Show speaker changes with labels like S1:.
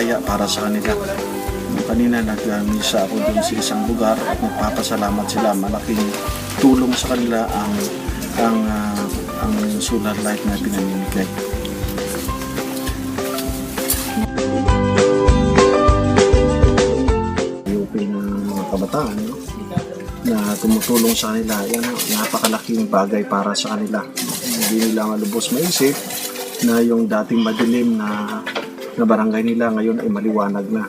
S1: biyaya para sa kanila. Kanina nag-misa ako dun sa isang lugar at nagpapasalamat sila. Malaking tulong sa kanila ang solar light na pinamimigay. Yung mga kabataan, no? Na tumutulong sa kanila, yan, napakalaking bagay para sa kanila. Hindi nila malubos maisip na yung dating madilim na barangay nila ngayon ay maliwanag na.